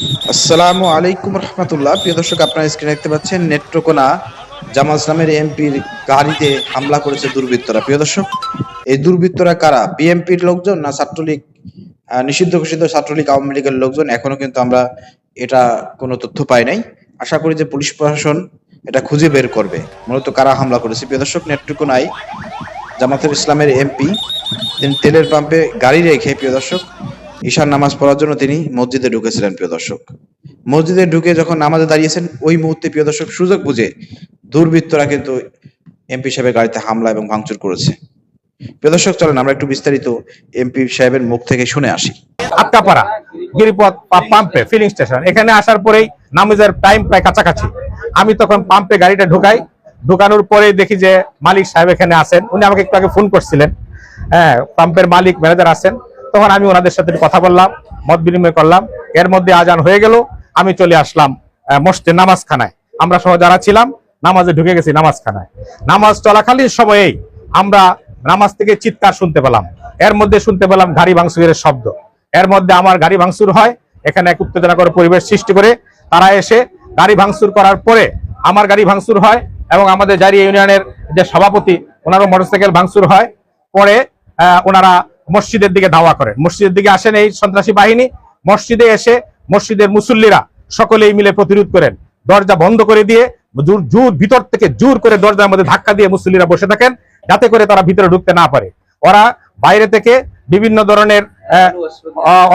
আসসালামু আলাইকুম রহমতুল্লাহ। প্রিয় দর্শক, আপনারা স্ক্রিনে দেখতে পাচ্ছেন নেত্রকোনা জামাল ইসলামের এমপির গাড়িতে হামলা করেছে দুর্বৃত্তরা। প্রিয় দর্শক, এই দুর্বৃত্তরা কারা? বিএনপির লোকজন না ছাত্রলীগ, নিষিদ্ধ ঘোষিত ছাত্রলীগ আওয়ামী লীগের লোকজন? এখনো কিন্তু আমরা এটা কোনো তথ্য পাই নাই। আশা করি যে পুলিশ প্রশাসন এটা খুঁজে বের করবে মূলত কারা হামলা করেছে। প্রিয় দর্শক, নেত্রকোনায় জামাতুল ইসলামের এমপি তিনি তেলের পাম্পে গাড়ি রেখে প্রিয় দর্শক ঈশার নামাজ পড়ার জন্য তিনি মসজিদে ঢুকেছিলেন। প্রিয় দর্শক, মসজিদে ঢুকে যখন নামাজে দাঁড়িয়েছেন ওই মুহূর্তে প্রিয় দর্শক সুযোগ বুঝে দুর্বৃত্তরা কিন্তু এমপি সাহেবের গাড়িতে হামলা এবং ভাঙচুর করেছে। প্রিয় দর্শক, চলেন আমরা একটু বিস্তারিত এমপি সাহেবের মুখ থেকে শুনে আসি। আটকাপাড়া গিরিপথ পাম্পে ফিলিং স্টেশন এখানে আসার পরেই নামাজের টাইম প্রায় কাছাকাছি। আমি তখন পাম্পে গাড়িটা ঢুকানোর পরে দেখি যে মালিক সাহেব এখানে আছেন। উনি আমাকে একটু আগে ফোন করছিলেন। হ্যাঁ, পাম্পের মালিক ম্যানেজার আছেন। তখন আমি ওনাদের সাথে কথা বললাম, মত বিনিময় করলাম। এর মধ্যে আজান হয়ে গেল, আমি চলে আসলাম মসজিদে নামাজখানায়। আমরা সহ যারা ছিলাম নামাজে ঢুকে গেছি নামাজখানায়। নামাজ চলাকালীন সময়েই আমরা নামাজ থেকে চিৎকার শুনতে পেলাম। এর মধ্যে শুনতে পেলাম গাড়ি ভাঙচুরের শব্দ। এর মধ্যে আমার গাড়ি ভাঙচুর হয়। এখানে এক উত্তেজনাকর পরিবেশ সৃষ্টি করে তারা এসে গাড়ি ভাঙচুর করার পরে আমার গাড়ি ভাঙচুর হয় এবং আমাদের জারি ইউনিয়নের যে সভাপতি ওনারও মোটরসাইকেল ভাঙচুর হয়। পরে ওনারা মসজিদের দিকে ধাওয়া করেন। মসজিদের দিকে আসেন এই সন্ত্রাসী বাহিনী। মসজিদে এসে মসজিদের মুসল্লিরা সকলেই মিলে প্রতিরোধ করেন। দরজা বন্ধ করে দিয়ে ভিতর থেকে জোর করে দরজার মধ্যে ধাক্কা দিয়ে মুসল্লিরা বসে থাকেন, যাতে করে তারা ভিতরে ঢুকতে না পারে। ওরা বাইরে থেকে বিভিন্ন ধরনের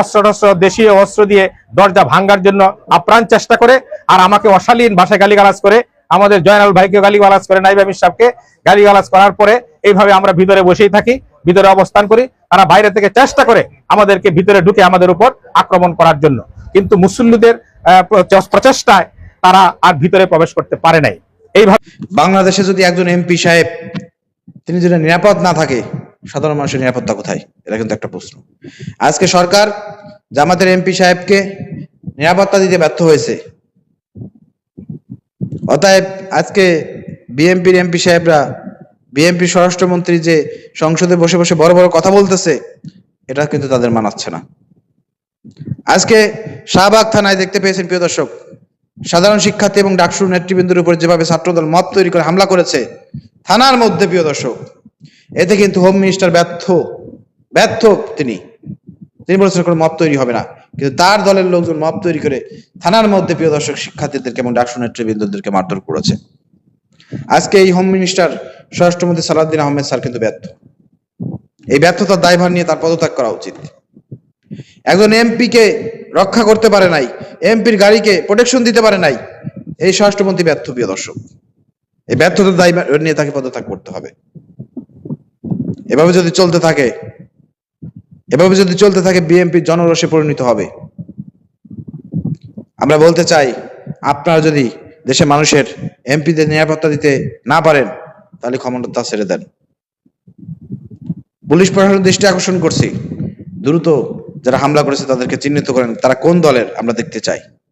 অস্ত্র দেশীয় অস্ত্র দিয়ে দরজা ভাঙ্গার জন্য আপ্রাণ চেষ্টা করে। আর আমাকে অশালীন ভাষায় গালিগালাজ করে, আমাদের জয়নাল ভাইকে গালিগালাজ করে, নাইব আমির সাহেবকে গালিগালাজ করার পরে এইভাবে আমরা ভিতরে বসেই থাকি, ভিতরে অবস্থান করি। তারা বাইরে থেকে চেষ্টা করে আমাদেরকে ভিতরে ঢুকে আমাদের উপর আক্রমণ করার জন্য, কিন্তু মুসল্লিদের প্রচেষ্টায় তারা আর ভিতরে প্রবেশ করতে পারে নাই। এইভাবে বাংলাদেশে যদি একজন এমপি সাহেব তিনি যদি নিরাপদ না থাকে, সাধারণ মানুষের নিরাপত্তা কোথায়? এটা কিন্তু একটা প্রশ্ন। আজকে সরকার জামাতের এমপি সাহেবকে নিরাপত্তা দিতে ব্যর্থ হয়েছে। অতএব আজকে বিএনপির এমপি সাহেবরা, বিএনপি স্বরাষ্ট্রমন্ত্রী যে সংসদে বসে বসে বড় বড় কথা বলতেছে, এটা কিন্তু তাদের মানাচ্ছে না। আজকে শাহবাগ থানায় দেখতে পেয়েছেন প্রিয় দর্শক, সাধারণ শিক্ষার্থী এবং ডাকসুর নেতৃবৃন্দের উপর যেভাবে ছাত্রদল মত তৈরি করে হামলা করেছে থানার মধ্যে, প্রিয় দর্শক, এতে কিন্তু হোম মিনিস্টার ব্যর্থ। তিনি বলেছেন কোনো মব তৈরি হবে না, কিন্তু তার দলের লোকজন মব তৈরি করে থানার মধ্যে প্রিয় দর্শক শিক্ষার্থীদেরকে এবং ডাকসু নেতৃবৃন্দদেরকে মারধর করেছে। আজকে এই হোম মিনিস্টার স্বরাষ্ট্রমন্ত্রী সালাউদ্দিন আহমেদ স্যার কিন্তু ব্যর্থ। এই ব্যর্থতার দায়ভার নিয়ে তার পদত্যাগ করা উচিত। একজন এমপি কে রক্ষা করতে পারে নাই, এমপির গাড়িকে প্রোটেকশন দিতে পারে নাই, এই স্বরাষ্ট্রমন্ত্রী ব্যর্থ। প্রিয় দর্শক, এই ব্যর্থতার দায়ভার নিয়ে তাকে পদত্যাগ করতে হবে। এভাবে যদি চলতে থাকে বিএনপি জনরোষে পরিণত হবে। আমরা বলতে চাই, আপনারা যদি দেশের মানুষের এমপিদের নিরাপত্তা দিতে না পারেন, তাহলে ক্ষমতা ছেড়ে দেন। পুলিশ প্রশাসন দৃষ্টি আকর্ষণ করছি, দ্রুত যারা হামলা করেছে তাদেরকে চিহ্নিত করেন, তারা কোন দলের আমরা দেখতে চাই।